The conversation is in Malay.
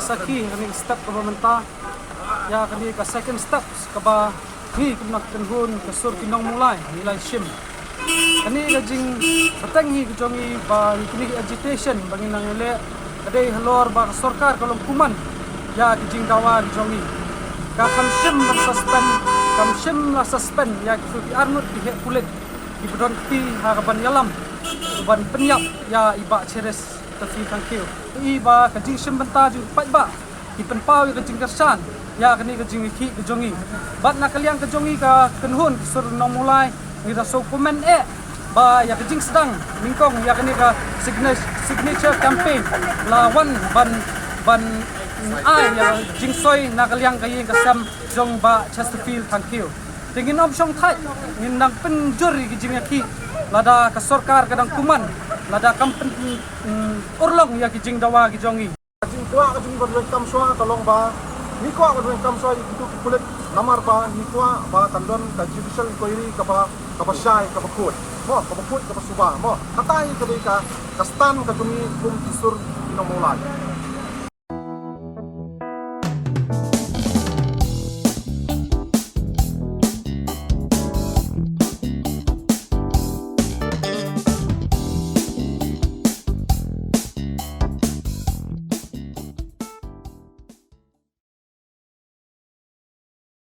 saki kani step ka bamenta ya kani ka second step ka ba hi kumnak tenhun ka sur kinong mulai nilai shim kani ka jing patang hi jongi ba kini agitation bangin nang ele adai halor ba sarkar kolong kuman ya jing dawan jongi ka kamshim la suspend ya ki armut di kulit di bedon ti harapan yalam ban penyap ya iba ceres tafi tangkil iba ka jing shim benta ju pat ba di penpau ka jing kersan ya kani ka jing ki ka jongi bat na kaliang ka jongi ka kenhun sur nong mulai ngira so komen ba ya ka jing sedang mingkong ya kani ka signature campaign lawan ban ai ya jing soi na kaliang ka yin ka sam jong ba Chesterfield tangkil tingin om song thai ngindang penjur ki jing ki lada ka sarkar kadang kuman lada kampen urlong ya ki jing dawa ki jongi jing tua ka jing berwen kam swa tolong ba ni ko ka berwen kam swa itu kulit lamar ba ni tua ba kandon ka judicial inquiry ka ba syai ka bakut mo ka bakut ka suba mo hatai ka ka stan ka jumi kum kisur inong mulai